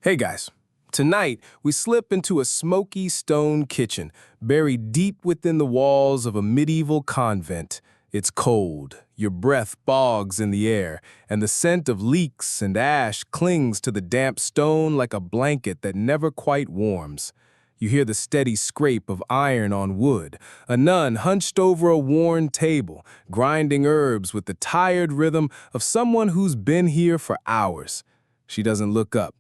Hey guys, tonight we slip into a smoky stone kitchen buried deep within the walls of a medieval convent. It's cold, your breath bogs in the air, and the scent of leeks and ash clings to the damp stone like a blanket that never quite warms. You hear the steady scrape of iron on wood, a nun hunched over a worn table, grinding herbs with the tired rhythm of someone who's been here for hours. She doesn't look up.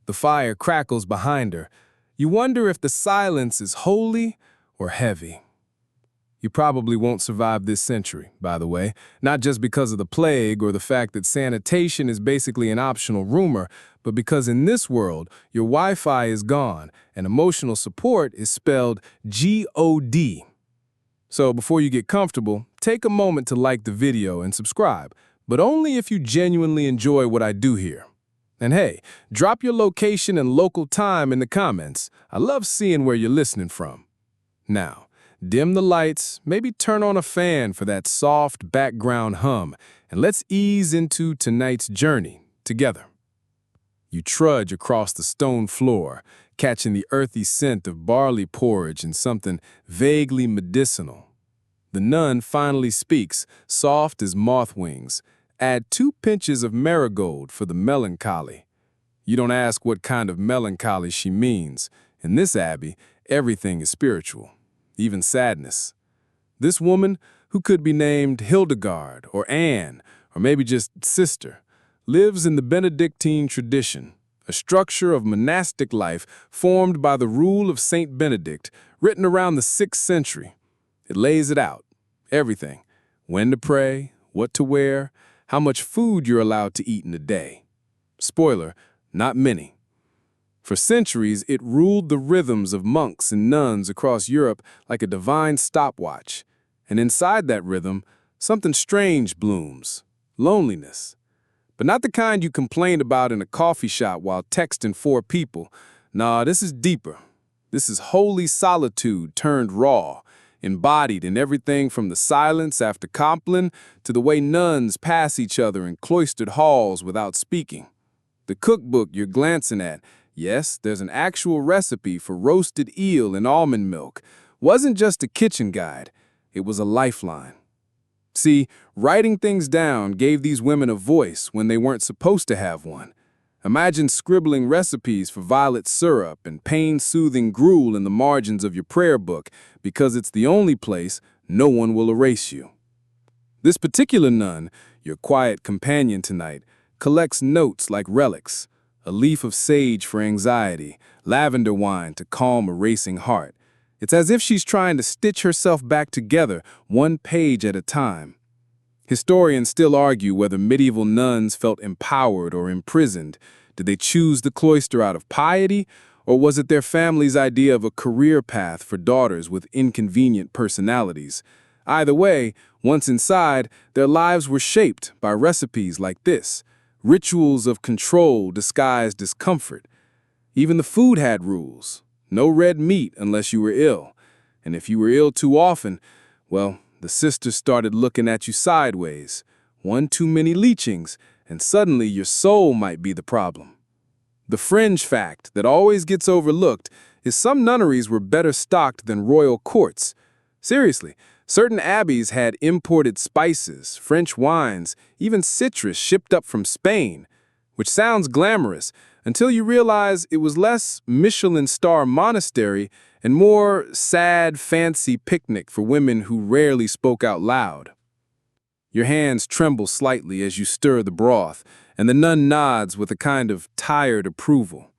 The fire crackles behind her. You wonder if the silence is holy or heavy. You probably won't survive this century, by the way, not just because of the plague or the fact that sanitation is basically an optional rumor, but because in this world, your Wi-Fi is gone and emotional support is spelled G-O-D. So before you get comfortable, take a moment to like the video and subscribe, but only if you genuinely enjoy what I do here. And hey, drop your location and local time in the comments. I love seeing where you're listening from. Now, dim the lights, maybe turn on a fan for that soft background hum, and let's ease into tonight's journey together. You trudge across the stone floor, catching the earthy scent of barley porridge and something vaguely medicinal. The nun finally speaks, soft as moth wings. Add 2 pinches of marigold for the melancholy. You don't ask what kind of melancholy she means. In this abbey, everything is spiritual, even sadness. This woman, who could be named Hildegard or Anne, or maybe just Sister, lives in the Benedictine tradition, a structure of monastic life formed by the rule of Saint Benedict, written around the 6th century. It lays it out, everything: when to pray, what to wear, how much food you're allowed to eat in a day. Spoiler, not many. For centuries, it ruled the rhythms of monks and nuns across Europe like a divine stopwatch. And inside that rhythm, something strange blooms: loneliness. But not the kind you complained about in a coffee shop while texting 4 people. Nah, this is deeper. This is holy solitude turned raw, embodied in everything from the silence after Compline to the way nuns pass each other in cloistered halls without speaking. The cookbook you're glancing at, yes, there's an actual recipe for roasted eel in almond milk, wasn't just a kitchen guide, it was a lifeline. See, writing things down gave these women a voice when they weren't supposed to have one. Imagine scribbling recipes for violet syrup and pain-soothing gruel in the margins of your prayer book because it's the only place no one will erase you. This particular nun, your quiet companion tonight, collects notes like relics: a leaf of sage for anxiety, lavender wine to calm a racing heart. It's as if she's trying to stitch herself back together, one page at a time. Historians still argue whether medieval nuns felt empowered or imprisoned. Did they choose the cloister out of piety, or was it their family's idea of a career path for daughters with inconvenient personalities? Either way, once inside, their lives were shaped by recipes like this, rituals of control disguised as comfort. Even the food had rules: no red meat unless you were ill, and if you were ill too often, well, the sisters started looking at you sideways. One too many leechings, and suddenly your soul might be the problem. The fringe fact that always gets overlooked is some nunneries were better stocked than royal courts. Seriously, certain abbeys had imported spices, French wines, even citrus shipped up from Spain, which sounds glamorous until you realize it was less Michelin star monastery and more sad, fancy picnic for women who rarely spoke out loud. Your hands tremble slightly as you stir the broth, and the nun nods with a kind of tired approval.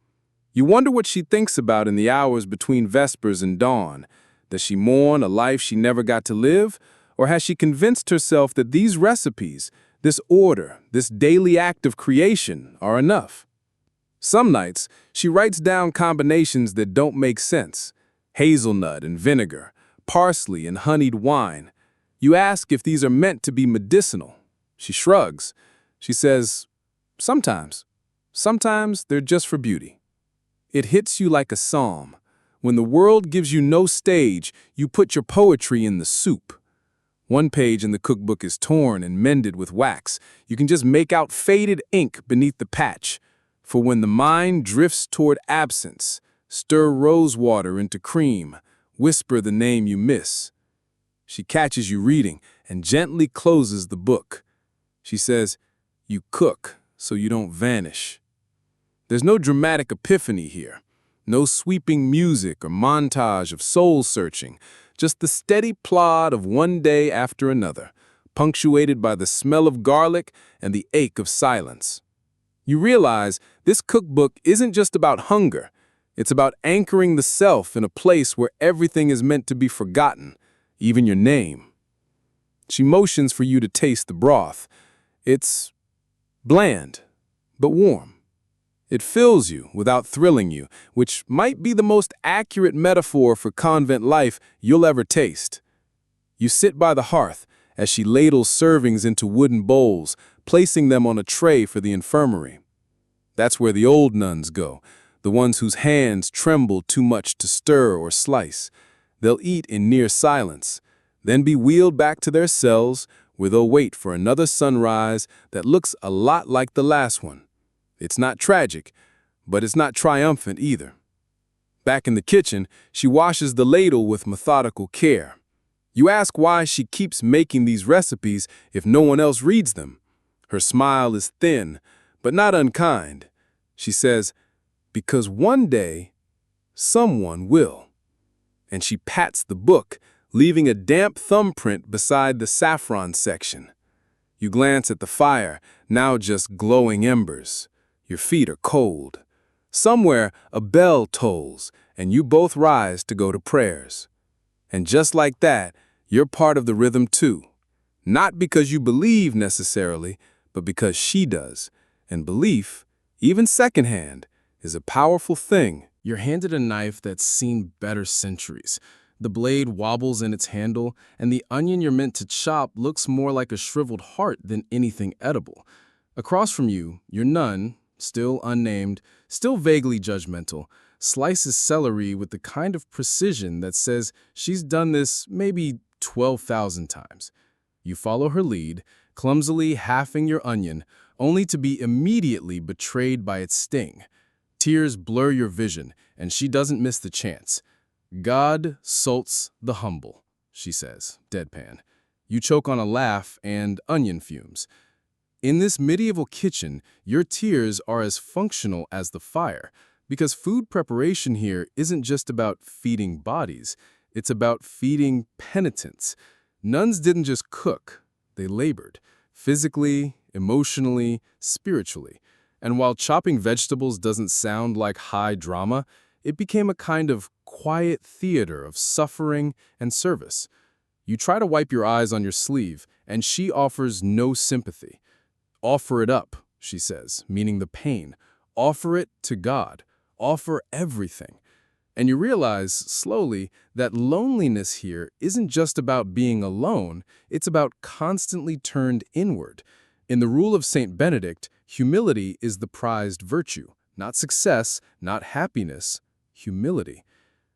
You wonder what she thinks about in the hours between Vespers and dawn. Does she mourn a life she never got to live? Or has she convinced herself that these recipes, this order, this daily act of creation are enough? Some nights, she writes down combinations that don't make sense: hazelnut and vinegar, parsley and honeyed wine. You ask if these are meant to be medicinal. She shrugs. She says, sometimes. Sometimes they're just for beauty. It hits you like a psalm. When the world gives you no stage, you put your poetry in the soup. One page in the cookbook is torn and mended with wax. You can just make out faded ink beneath the patch. For when the mind drifts toward absence, stir rose water into cream, whisper the name you miss. She catches you reading and gently closes the book. She says, "You cook so you don't vanish." There's no dramatic epiphany here, no sweeping music or montage of soul-searching, just the steady plod of one day after another, punctuated by the smell of garlic and the ache of silence. You realize this cookbook isn't just about hunger. It's about anchoring the self in a place where everything is meant to be forgotten, even your name. She motions for you to taste the broth. It's bland, but warm. It fills you without thrilling you, which might be the most accurate metaphor for convent life you'll ever taste. You sit by the hearth as she ladles servings into wooden bowls, placing them on a tray for the infirmary. That's where the old nuns go, the ones whose hands tremble too much to stir or slice. They'll eat in near silence, then be wheeled back to their cells where they'll wait for another sunrise that looks a lot like the last one. It's not tragic, but it's not triumphant either. Back in the kitchen, she washes the ladle with methodical care. You ask why she keeps making these recipes if no one else reads them. Her smile is thin, but not unkind. She says, "Because one day, someone will." And she pats the book, leaving a damp thumbprint beside the saffron section. You glance at the fire, now just glowing embers. Your feet are cold. Somewhere, a bell tolls, and you both rise to go to prayers. And just like that, you're part of the rhythm too. Not because you believe necessarily, but because she does. And belief, even secondhand, is a powerful thing. You're handed a knife that's seen better centuries. The blade wobbles in its handle, and the onion you're meant to chop looks more like a shriveled heart than anything edible. Across from you, your nun, still unnamed, still vaguely judgmental, slices celery with the kind of precision that says she's done this maybe 12,000 times. You follow her lead, clumsily halving your onion, only to be immediately betrayed by its sting. Tears blur your vision, and she doesn't miss the chance. "God salts the humble," she says, deadpan. You choke on a laugh and onion fumes. In this medieval kitchen, your tears are as functional as the fire, because food preparation here isn't just about feeding bodies, it's about feeding penitence. Nuns didn't just cook, they labored, physically, emotionally, spiritually. And while chopping vegetables doesn't sound like high drama, it became a kind of quiet theater of suffering and service. You try to wipe your eyes on your sleeve, and she offers no sympathy. "Offer it up," she says, meaning the pain. "Offer it to God. Offer everything." And you realize, slowly, that loneliness here isn't just about being alone, it's about constantly turned inward. In the rule of Saint Benedict, humility is the prized virtue. Not success, not happiness, humility.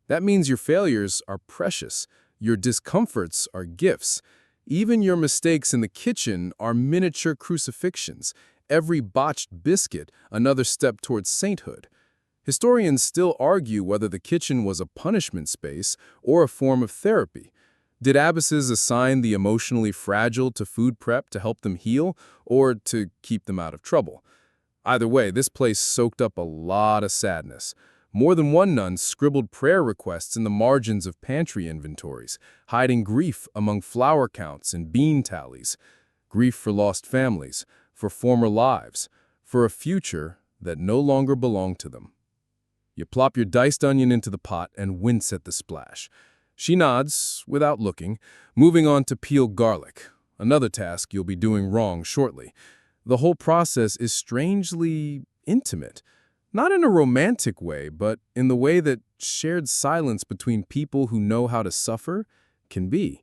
That means your failures are precious, your discomforts are gifts. Even your mistakes in the kitchen are miniature crucifixions. Every botched biscuit, another step towards sainthood. Historians still argue whether the kitchen was a punishment space or a form of therapy. Did abbesses assign the emotionally fragile to food prep to help them heal, or to keep them out of trouble? Either way, this place soaked up a lot of sadness. More than one nun scribbled prayer requests in the margins of pantry inventories, hiding grief among flour counts and bean tallies. Grief for lost families, for former lives, for a future that no longer belonged to them. You plop your diced onion into the pot and wince at the splash. She nods, without looking, moving on to peel garlic, another task you'll be doing wrong shortly. The whole process is strangely intimate. Not in a romantic way, but in the way that shared silence between people who know how to suffer can be.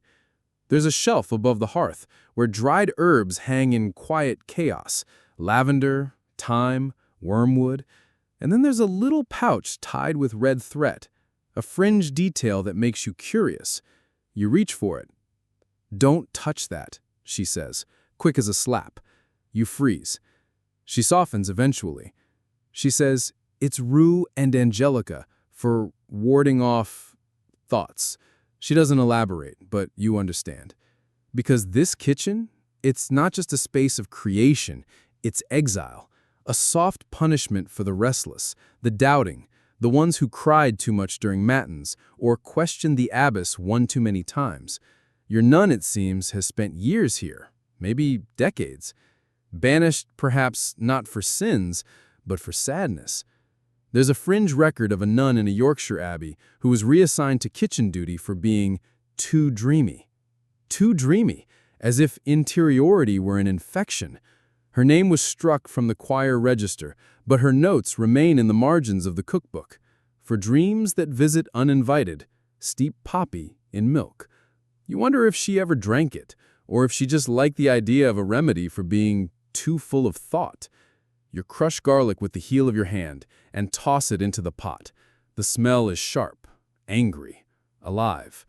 There's a shelf above the hearth where dried herbs hang in quiet chaos. Lavender, thyme, wormwood. And then there's a little pouch tied with red thread, a fringe detail that makes you curious. You reach for it. "Don't touch that," she says, quick as a slap. You freeze. She softens eventually. She says it's Rue and Angelica for warding off thoughts. She doesn't elaborate, but you understand. Because this kitchen, it's not just a space of creation, it's exile, a soft punishment for the restless, the doubting, the ones who cried too much during matins or questioned the abbess one too many times. Your nun, it seems, has spent years here, maybe decades, banished perhaps not for sins, but for sadness. There's a fringe record of a nun in a Yorkshire abbey who was reassigned to kitchen duty for being too dreamy. Too dreamy, as if interiority were an infection. Her name was struck from the choir register, but her notes remain in the margins of the cookbook. For dreams that visit uninvited, steep poppy in milk. You wonder if she ever drank it, or if she just liked the idea of a remedy for being too full of thought. You crush garlic with the heel of your hand and toss it into the pot. The smell is sharp, angry, alive.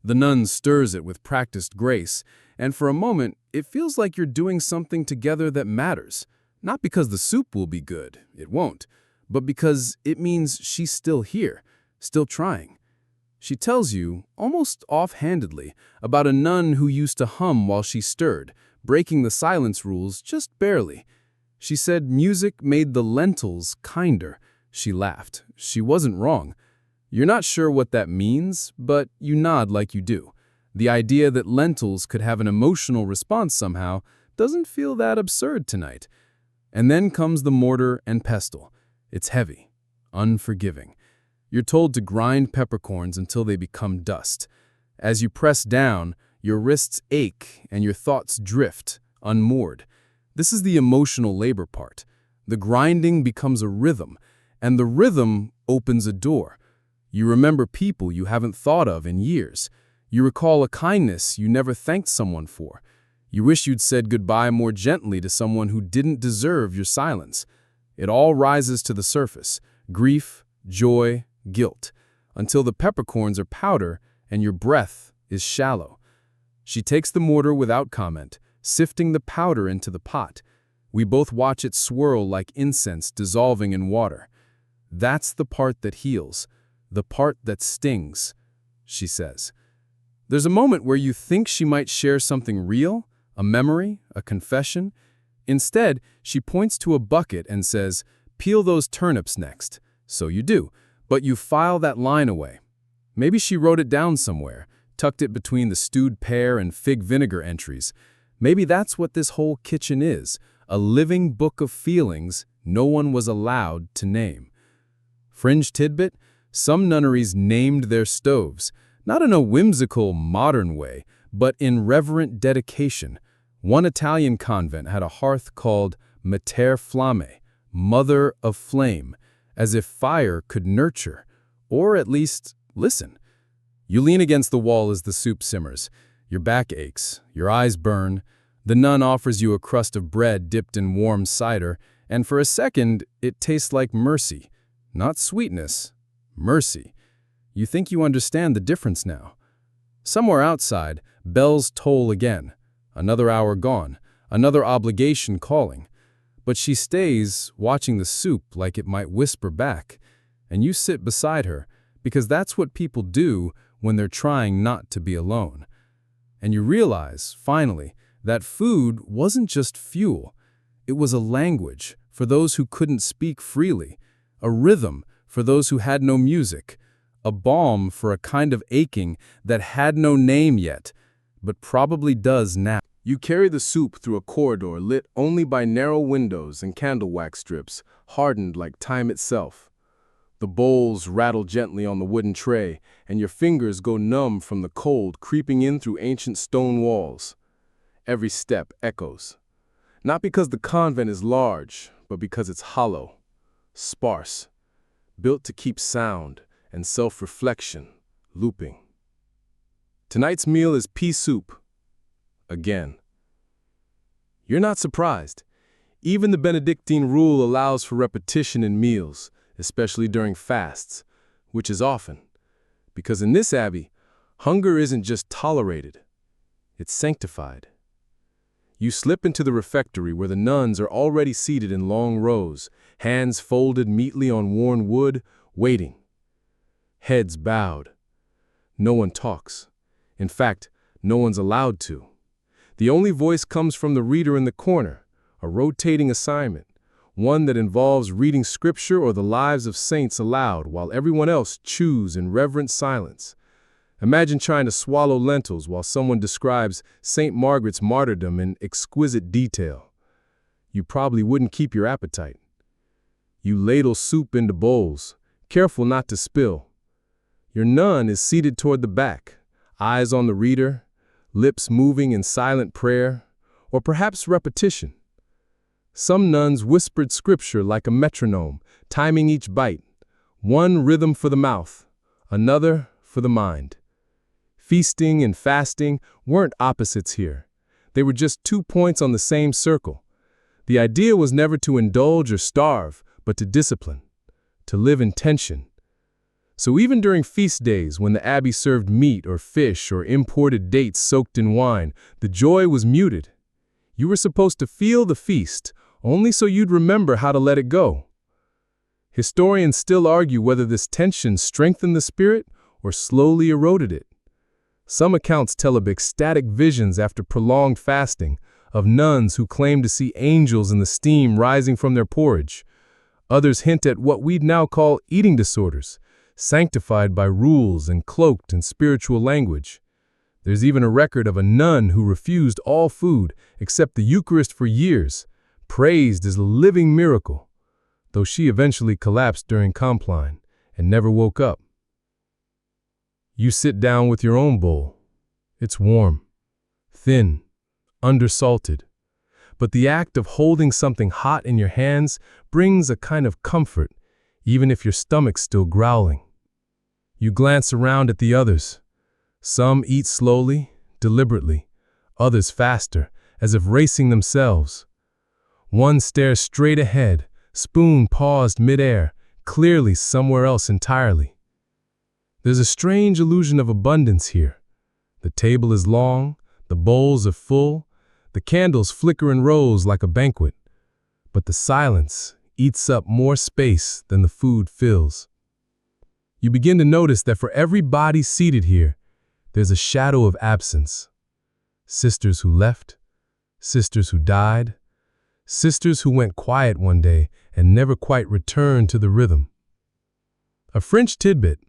The nun stirs it with practiced grace, and for a moment, it feels like you're doing something together that matters. Not because the soup will be good, it won't, but because it means she's still here, still trying. She tells you, almost offhandedly, about a nun who used to hum while she stirred, breaking the silence rules just barely. She said music made the lentils kinder. She laughed. She wasn't wrong. You're not sure what that means, but you nod like you do. The idea that lentils could have an emotional response somehow doesn't feel that absurd tonight. And then comes the mortar and pestle. It's heavy, unforgiving. You're told to grind peppercorns until they become dust. As you press down, your wrists ache and your thoughts drift, unmoored. This is the emotional labor part. The grinding becomes a rhythm, and the rhythm opens a door. You remember people you haven't thought of in years. You recall a kindness you never thanked someone for. You wish you'd said goodbye more gently to someone who didn't deserve your silence. It all rises to the surface, grief, joy, guilt, until the peppercorns are powder and your breath is shallow. She takes the mortar without comment, sifting the powder into the pot. We both watch it swirl like incense dissolving in water. That's the part that heals, the part that stings, she says. There's a moment where you think she might share something real, a memory, a confession. Instead, she points to a bucket and says, "Peel those turnips next." So you do, but you file that line away. Maybe she wrote it down somewhere, tucked it between the stewed pear and fig vinegar entries. Maybe that's what this whole kitchen is, a living book of feelings no one was allowed to name. Fringe tidbit, some nunneries named their stoves, not in a whimsical, modern way, but in reverent dedication. One Italian convent had a hearth called Mater Flamme, Mother of Flame, as if fire could nurture, or at least listen. You lean against the wall as the soup simmers. Your back aches, your eyes burn. The nun offers you a crust of bread dipped in warm cider, and for a second, it tastes like mercy. Not sweetness, mercy. You think you understand the difference now. Somewhere outside, bells toll again. Another hour gone, another obligation calling. But she stays, watching the soup like it might whisper back. And you sit beside her, because that's what people do when they're trying not to be alone. And you realize, finally, that food wasn't just fuel. It was a language for those who couldn't speak freely, a rhythm for those who had no music, a balm for a kind of aching that had no name yet, but probably does now. You carry the soup through a corridor lit only by narrow windows and candle wax strips, hardened like time itself. The bowls rattle gently on the wooden tray, and your fingers go numb from the cold creeping in through ancient stone walls. Every step echoes. Not because the convent is large, but because it's hollow, sparse, built to keep sound and self-reflection looping. Tonight's meal is pea soup. Again. You're not surprised. Even the Benedictine rule allows for repetition in meals, especially during fasts, which is often. Because in this abbey, hunger isn't just tolerated, it's sanctified. You slip into the refectory where the nuns are already seated in long rows, hands folded neatly on worn wood, waiting. Heads bowed. No one talks. In fact, no one's allowed to. The only voice comes from the reader in the corner, a rotating assignment, one that involves reading scripture or the lives of saints aloud while everyone else chews in reverent silence. Imagine trying to swallow lentils while someone describes St. Margaret's martyrdom in exquisite detail. You probably wouldn't keep your appetite. You ladle soup into bowls, careful not to spill. Your nun is seated toward the back, eyes on the reader, lips moving in silent prayer, or perhaps repetition. Some nuns whispered scripture like a metronome, timing each bite, one rhythm for the mouth, another for the mind. Feasting and fasting weren't opposites here. They were just 2 points on the same circle. The idea was never to indulge or starve, but to discipline, to live in tension. So even during feast days, when the abbey served meat or fish or imported dates soaked in wine, the joy was muted. You were supposed to feel the feast, only so you'd remember how to let it go. Historians still argue whether this tension strengthened the spirit or slowly eroded it. Some accounts tell of ecstatic visions after prolonged fasting, of nuns who claim to see angels in the steam rising from their porridge. Others hint at what we'd now call eating disorders, sanctified by rules and cloaked in spiritual language. There's even a record of a nun who refused all food except the Eucharist for years, praised as a living miracle, though she eventually collapsed during Compline and never woke up. You sit down with your own bowl. It's warm, thin, undersalted, but the act of holding something hot in your hands brings a kind of comfort, even if your stomach's still growling. You glance around at the others. Some eat slowly, deliberately, others faster, as if racing themselves. One stares straight ahead, spoon paused midair, clearly somewhere else entirely. There's a strange illusion of abundance here. The table is long, the bowls are full, the candles flicker in rows like a banquet, but the silence eats up more space than the food fills. You begin to notice that for every body seated here, there's a shadow of absence. Sisters who left, sisters who died, sisters who went quiet one day and never quite returned to the rhythm. A French tidbit.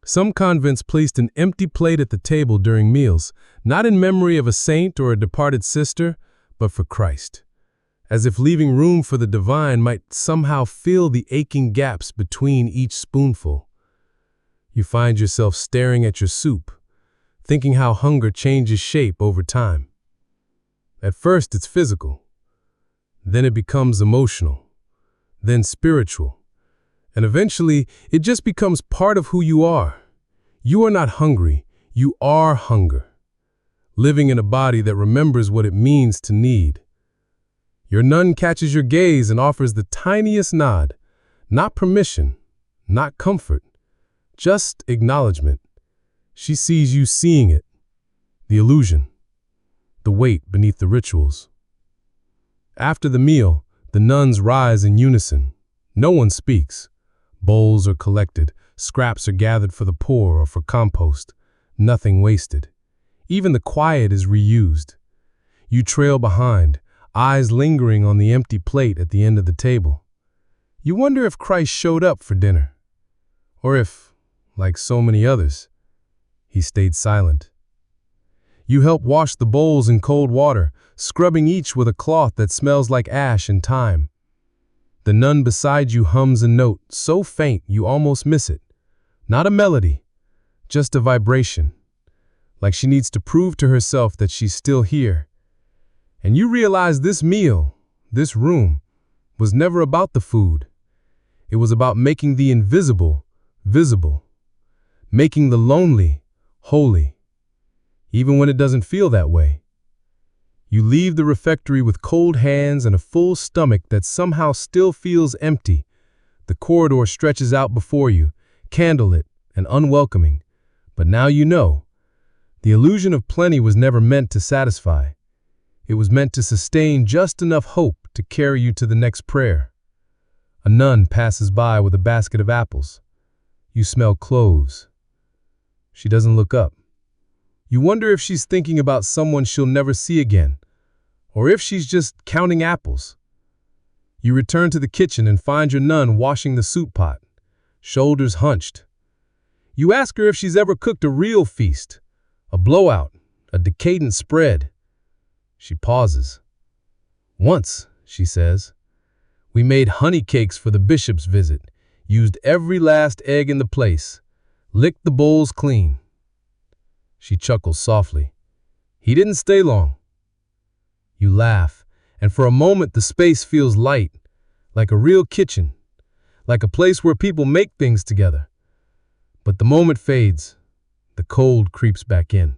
Some convents placed an empty plate at the table during meals, not in memory of a saint or a departed sister, but for Christ, as if leaving room for the divine might somehow fill the aching gaps between each spoonful. You find yourself staring at your soup, thinking how hunger changes shape over time. At first it's physical, then it becomes emotional, then spiritual, and eventually it just becomes part of who you are. You are not hungry, you are hunger, living in a body that remembers what it means to need. Your nun catches your gaze and offers the tiniest nod, not permission, not comfort, just acknowledgement. She sees you seeing it, the illusion, the weight beneath the rituals. After the meal, the nuns rise in unison. No one speaks. Bowls are collected, scraps are gathered for the poor or for compost, nothing wasted. Even the quiet is reused. You trail behind, eyes lingering on the empty plate at the end of the table. You wonder if Christ showed up for dinner, or if, like so many others, he stayed silent. You help wash the bowls in cold water, scrubbing each with a cloth that smells like ash and thyme. The nun beside you hums a note so faint you almost miss it. Not a melody, just a vibration, like she needs to prove to herself that she's still here. And you realize this meal, this room, was never about the food. It was about making the invisible visible, making the lonely holy, even when it doesn't feel that way. You leave the refectory with cold hands and a full stomach that somehow still feels empty. The corridor stretches out before you, candlelit and unwelcoming. But now you know, the illusion of plenty was never meant to satisfy. It was meant to sustain just enough hope to carry you to the next prayer. A nun passes by with a basket of apples. You smell cloves. She doesn't look up. You wonder if she's thinking about someone she'll never see again, or if she's just counting apples. You return to the kitchen and find your nun washing the soup pot, shoulders hunched. You ask her if she's ever cooked a real feast, a blowout, a decadent spread. She pauses. "Once," she says, "we made honey cakes for the bishop's visit, used every last egg in the place, licked the bowls clean." She chuckles softly. "He didn't stay long." You laugh, and for a moment the space feels light, like a real kitchen, like a place where people make things together. But the moment fades, the cold creeps back in.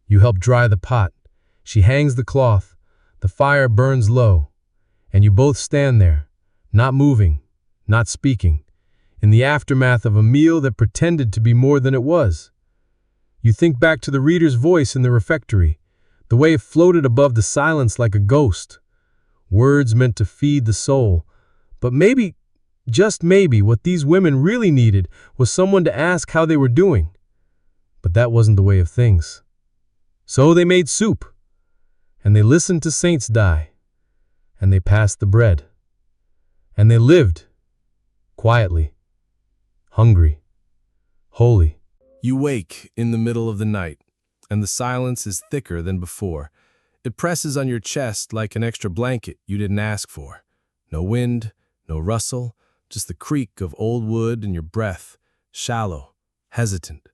You help dry the pot. She hangs the cloth, the fire burns low, and you both stand there, not moving, not speaking, in the aftermath of a meal that pretended to be more than it was. You think back to the reader's voice in the refectory, the way it floated above the silence like a ghost. Words meant to feed the soul, but maybe, just maybe, what these women really needed was someone to ask how they were doing. But that wasn't the way of things. So they made soup, and they listened to saints die, and they passed the bread, and they lived, quietly, hungry, holy. You wake in the middle of the night, and the silence is thicker than before. It presses on your chest like an extra blanket you didn't ask for. No wind, no rustle, just the creak of old wood and your breath, shallow, hesitant.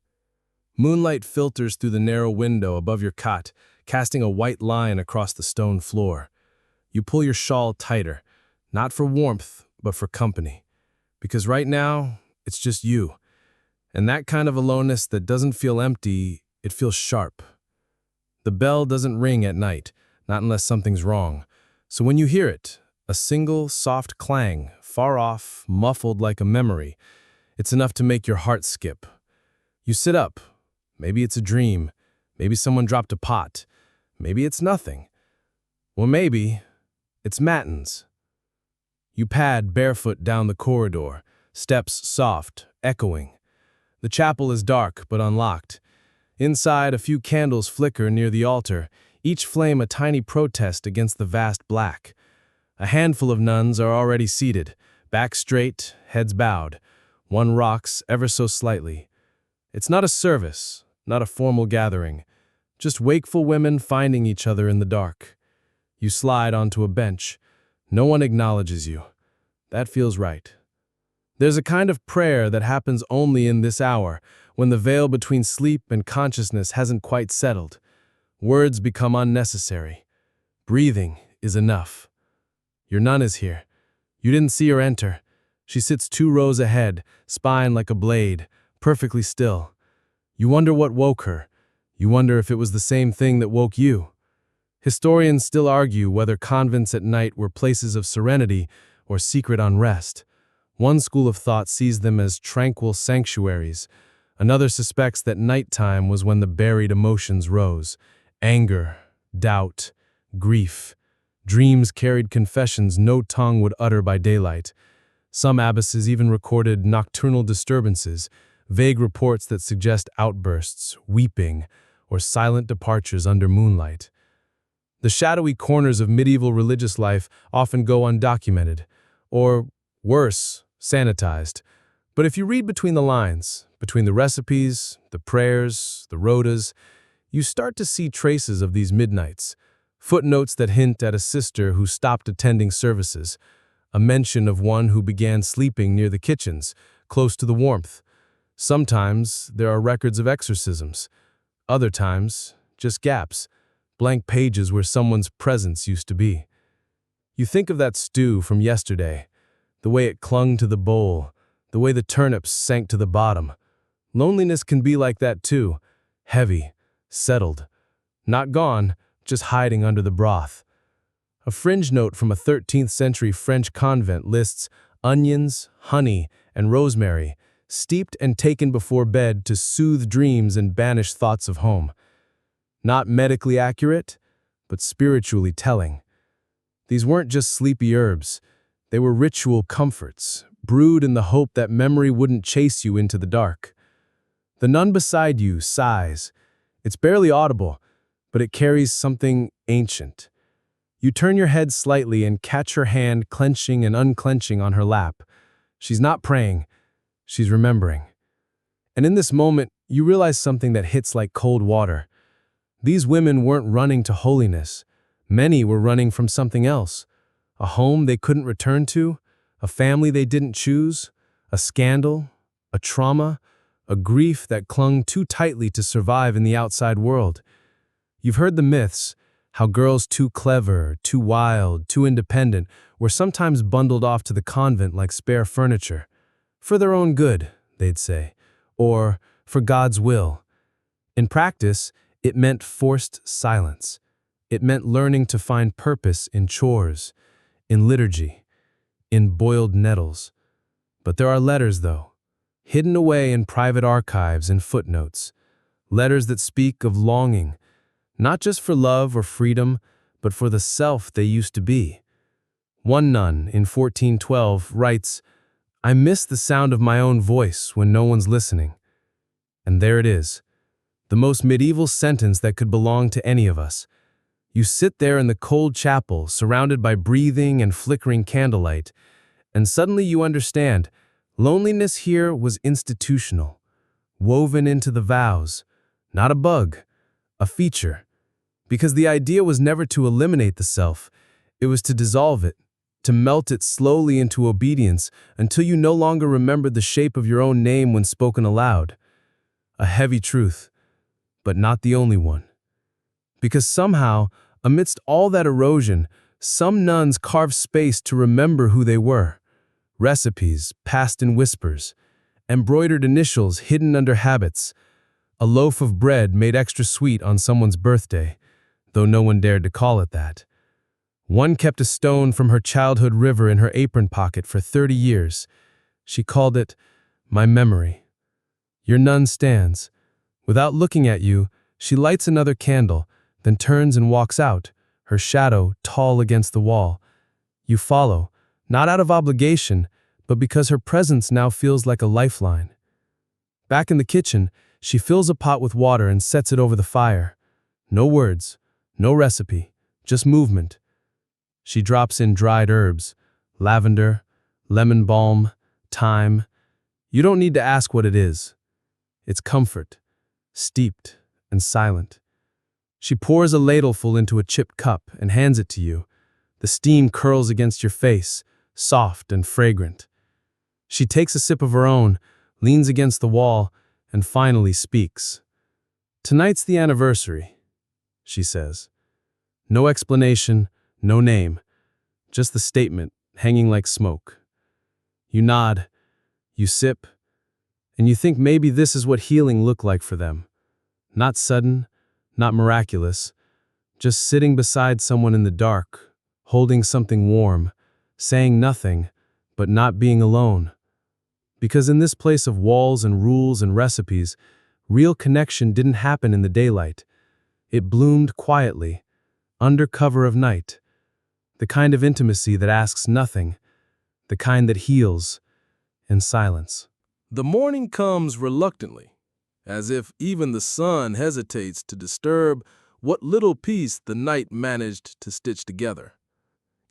Moonlight filters through the narrow window above your cot, casting a white line across the stone floor. You pull your shawl tighter, not for warmth, but for company. Because right now, it's just you. And that kind of aloneness that doesn't feel empty, it feels sharp. The bell doesn't ring at night, not unless something's wrong. So when you hear it, a single soft clang, far off, muffled like a memory, it's enough to make your heart skip. You sit up. Maybe it's a dream. Maybe someone dropped a pot. Maybe it's nothing. Well, maybe it's matins. You pad barefoot down the corridor, steps soft, echoing. The chapel is dark but unlocked. Inside, a few candles flicker near the altar, each flame a tiny protest against the vast black. A handful of nuns are already seated, back straight, heads bowed. One rocks ever so slightly. It's not a service, not a formal gathering, just wakeful women finding each other in the dark. You slide onto a bench. No one acknowledges you. That feels right. There's a kind of prayer that happens only in this hour, when the veil between sleep and consciousness hasn't quite settled. Words become unnecessary. Breathing is enough. Your nun is here. You didn't see her enter. She sits 2 rows ahead, spine like a blade, perfectly still. You wonder what woke her. You wonder if it was the same thing that woke you. Historians still argue whether convents at night were places of serenity or secret unrest. One school of thought sees them as tranquil sanctuaries. Another suspects that nighttime was when the buried emotions rose. Anger, doubt, grief. Dreams carried confessions no tongue would utter by daylight. Some abbesses even recorded nocturnal disturbances, vague reports that suggest outbursts, weeping, or silent departures under moonlight. The shadowy corners of medieval religious life often go undocumented, or, worse, sanitized. But if you read between the lines, between the recipes, the prayers, the rotas, you start to see traces of these midnights, footnotes that hint at a sister who stopped attending services, a mention of one who began sleeping near the kitchens, close to the warmth. Sometimes there are records of exorcisms. Other times, just gaps, blank pages where someone's presence used to be. You think of that stew from yesterday, the way it clung to the bowl, the way the turnips sank to the bottom. Loneliness can be like that too, heavy, settled, not gone, just hiding under the broth. A fringe note from a 13th century French convent lists onions, honey, and rosemary, steeped and taken before bed to soothe dreams and banish thoughts of home. Not medically accurate, but spiritually telling. These weren't just sleepy herbs. They were ritual comforts, brewed in the hope that memory wouldn't chase you into the dark. The nun beside you sighs. It's barely audible, but it carries something ancient. You turn your head slightly and catch her hand clenching and unclenching on her lap. She's not praying, she's remembering. And in this moment, you realize something that hits like cold water. These women weren't running to holiness. Many were running from something else. A home they couldn't return to, a family they didn't choose, a scandal, a trauma, a grief that clung too tightly to survive in the outside world. You've heard the myths, how girls too clever, too wild, too independent were sometimes bundled off to the convent like spare furniture. For their own good, they'd say, or for God's will. In practice, it meant forced silence. It meant learning to find purpose in chores, in liturgy, in boiled nettles. But there are letters, though, hidden away in private archives and footnotes. Letters that speak of longing, not just for love or freedom, but for the self they used to be. One nun in 1412 writes, "I miss the sound of my own voice when no one's listening." And there it is, the most medieval sentence that could belong to any of us. You sit there in the cold chapel, surrounded by breathing and flickering candlelight, and suddenly you understand, loneliness here was institutional, woven into the vows, not a bug, a feature. Because the idea was never to eliminate the self, it was to dissolve it, to melt it slowly into obedience until you no longer remembered the shape of your own name when spoken aloud. A heavy truth, but not the only one. Because somehow, amidst all that erosion, some nuns carved space to remember who they were. Recipes passed in whispers, embroidered initials hidden under habits, a loaf of bread made extra sweet on someone's birthday, though no one dared to call it that. One kept a stone from her childhood river in her apron pocket for 30 years. She called it, "My memory." Your nun stands. Without looking at you, she lights another candle, then turns and walks out, her shadow tall against the wall. You follow, not out of obligation, but because her presence now feels like a lifeline. Back in the kitchen, she fills a pot with water and sets it over the fire. No words, no recipe, just movement. She drops in dried herbs, lavender, lemon balm, thyme. You don't need to ask what it is. It's comfort, steeped and silent. She pours a ladleful into a chipped cup and hands it to you. The steam curls against your face, soft and fragrant. She takes a sip of her own, leans against the wall, and finally speaks. "Tonight's the anniversary," she says. No explanation, no name, just the statement hanging like smoke. You nod, you sip, and you think maybe this is what healing looked like for them. Not sudden, not miraculous, just sitting beside someone in the dark, holding something warm, saying nothing, but not being alone. Because in this place of walls and rules and recipes, real connection didn't happen in the daylight. It bloomed quietly, under cover of night. The kind of intimacy that asks nothing, the kind that heals in silence. The morning comes reluctantly, as if even the sun hesitates to disturb what little piece the night managed to stitch together.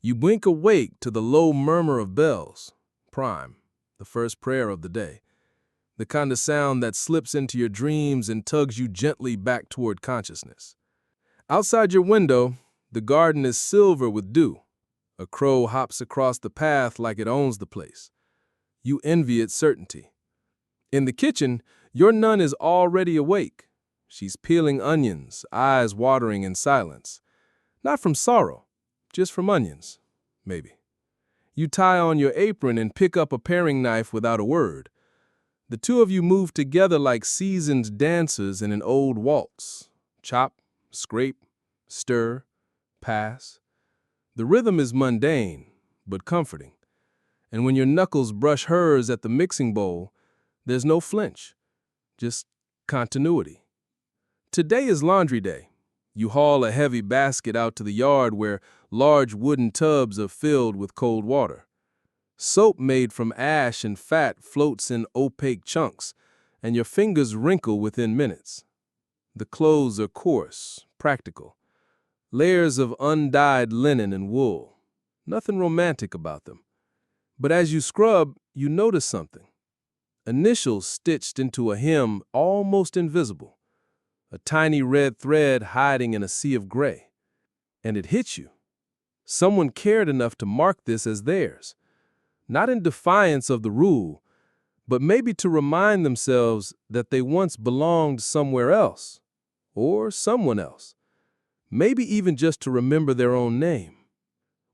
You blink awake to the low murmur of bells, prime, the first prayer of the day, the kind of sound that slips into your dreams and tugs you gently back toward consciousness. Outside your window, the garden is silver with dew. A crow hops across the path like it owns the place. You envy its certainty. In the kitchen, your nun is already awake. She's peeling onions, eyes watering in silence. Not from sorrow, just from onions, maybe. You tie on your apron and pick up a paring knife without a word. The two of you move together like seasoned dancers in an old waltz. Chop, scrape, stir, pass. The rhythm is mundane, but comforting. And when your knuckles brush hers at the mixing bowl, there's no flinch, just continuity. Today is laundry day. You haul a heavy basket out to the yard where large wooden tubs are filled with cold water. Soap made from ash and fat floats in opaque chunks, and your fingers wrinkle within minutes. The clothes are coarse, practical. Layers of undyed linen and wool. Nothing romantic about them. But as you scrub, you notice something. Initials stitched into a hem almost invisible. A tiny red thread hiding in a sea of gray. And it hits you. Someone cared enough to mark this as theirs. Not in defiance of the rule, but maybe to remind themselves that they once belonged somewhere else. Or someone else. Maybe even just to remember their own name.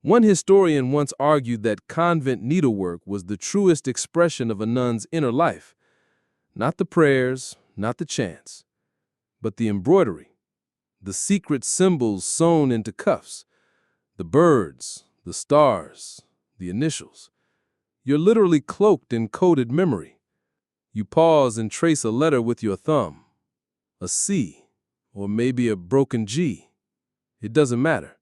One historian once argued that convent needlework was the truest expression of a nun's inner life. Not the prayers, not the chants, but the embroidery, the secret symbols sewn into cuffs, the birds, the stars, the initials. You're literally cloaked in coded memory. You pause and trace a letter with your thumb, a C, or maybe a broken G. It doesn't matter.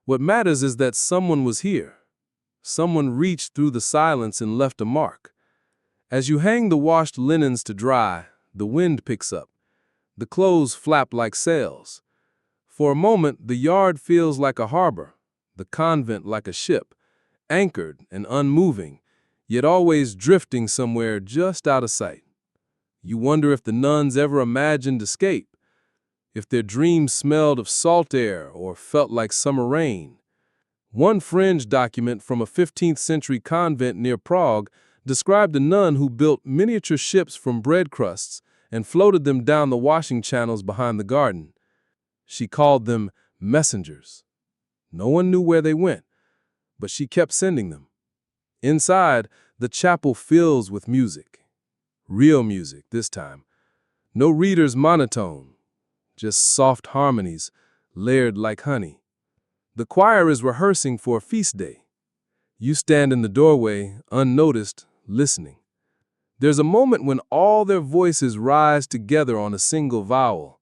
What matters is that someone was here. Someone reached through the silence and left a mark. As you hang the washed linens to dry, the wind picks up. The clothes flap like sails. For a moment, the yard feels like a harbor, the convent like a ship, anchored and unmoving, yet always drifting somewhere just out of sight. You wonder if the nuns ever imagined escape, if their dreams smelled of salt air or felt like summer rain. One fringe document from a 15th century convent near Prague described a nun who built miniature ships from bread crusts and floated them down the washing channels behind the garden. She called them messengers. No one knew where they went, but she kept sending them. Inside, the chapel fills with music. Real music this time. No reader's monotone. Just soft harmonies, layered like honey. The choir is rehearsing for a feast day. You stand in the doorway, unnoticed, listening. There's a moment when all their voices rise together on a single vowel,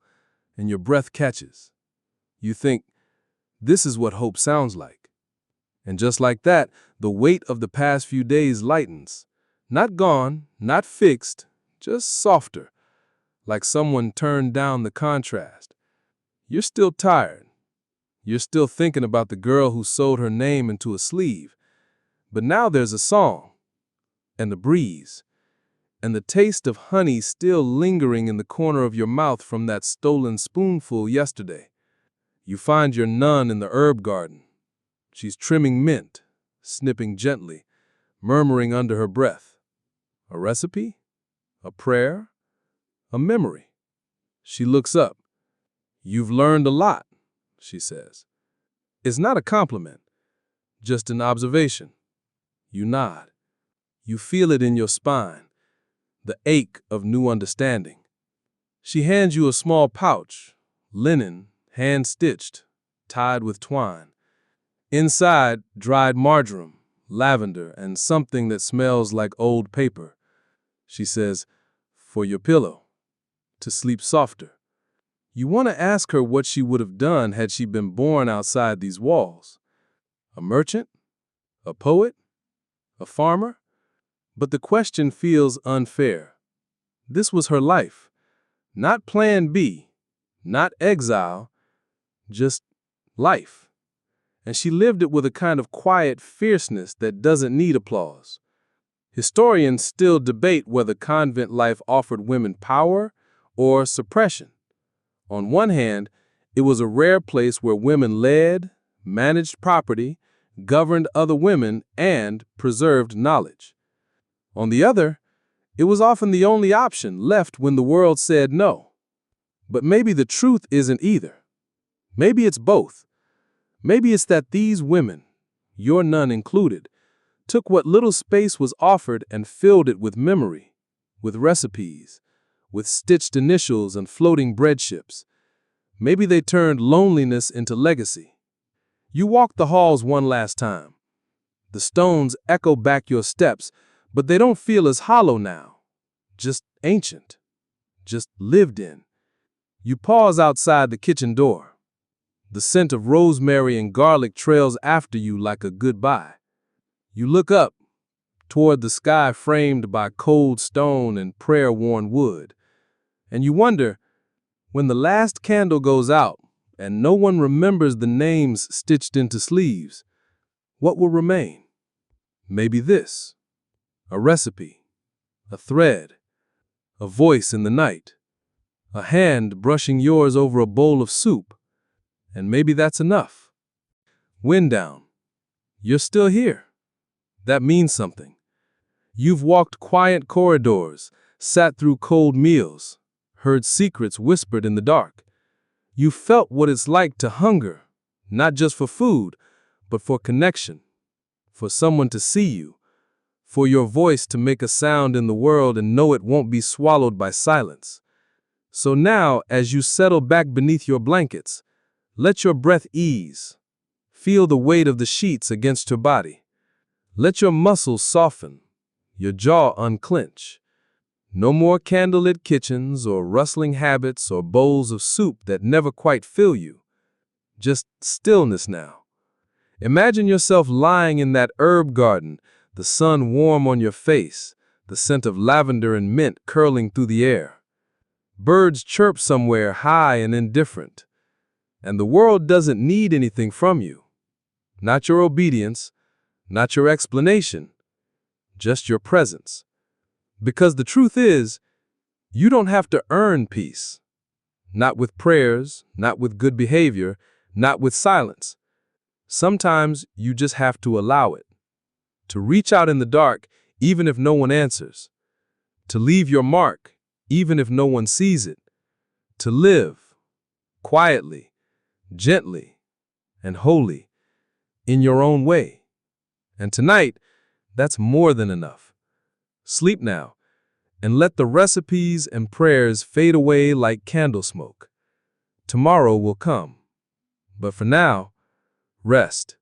and your breath catches. You think, this is what hope sounds like. And just like that, the weight of the past few days lightens. Not gone, not fixed, just softer. Like someone turned down the contrast. You're still tired. You're still thinking about the girl who sewed her name into a sleeve. But now there's a song, and the breeze, and the taste of honey still lingering in the corner of your mouth from that stolen spoonful yesterday. You find your nun in the herb garden. She's trimming mint, snipping gently, murmuring under her breath. A recipe? A prayer? A memory. She looks up. You've learned a lot, she says. It's not a compliment, just an observation. You nod. You feel it in your spine, the ache of new understanding. She hands you a small pouch, linen, hand-stitched, tied with twine. Inside, dried marjoram, lavender, and something that smells like old paper. She says, for your pillow. To sleep softer. You want to ask her what she would have done had she been born outside these walls. A merchant? A poet? A farmer? But the question feels unfair. This was her life. Not plan B, not exile, just life. And she lived it with a kind of quiet fierceness that doesn't need applause. Historians still debate whether convent life offered women power or suppression. On one hand, it was a rare place where women led, managed property, governed other women, and preserved knowledge. On the other, it was often the only option left when the world said no. But maybe the truth isn't either. Maybe it's both. Maybe it's that these women, your nun included, took what little space was offered and filled it with memory, with recipes, with stitched initials and floating bread ships. Maybe they turned loneliness into legacy. You walk the halls one last time. The stones echo back your steps, but they don't feel as hollow now. Just ancient. Just lived in. You pause outside the kitchen door. The scent of rosemary and garlic trails after you like a goodbye. You look up toward the sky framed by cold stone and prayer-worn wood, and you wonder, when the last candle goes out and no one remembers the names stitched into sleeves, what will remain? Maybe this: a recipe, a thread, a voice in the night, a hand brushing yours over a bowl of soup, and maybe that's enough. Wind down. You're still here. That means something. You've walked quiet corridors, sat through cold meals, heard secrets whispered in the dark. You felt what it's like to hunger, not just for food, but for connection, for someone to see you, for your voice to make a sound in the world and know it won't be swallowed by silence. So now, as you settle back beneath your blankets, let your breath ease. Feel the weight of the sheets against your body. Let your muscles soften, your jaw unclench. No more candlelit kitchens or rustling habits or bowls of soup that never quite fill you. Just stillness now. Imagine yourself lying in that herb garden, the sun warm on your face, the scent of lavender and mint curling through the air. Birds chirp somewhere high and indifferent. And the world doesn't need anything from you. Not your obedience, not your explanation, just your presence. Because the truth is, you don't have to earn peace. Not with prayers, not with good behavior, not with silence. Sometimes you just have to allow it. To reach out in the dark, even if no one answers. To leave your mark, even if no one sees it. To live quietly, gently, and wholly, in your own way. And tonight, that's more than enough. Sleep now, and let the recipes and prayers fade away like candle smoke. Tomorrow will come. But for now, rest.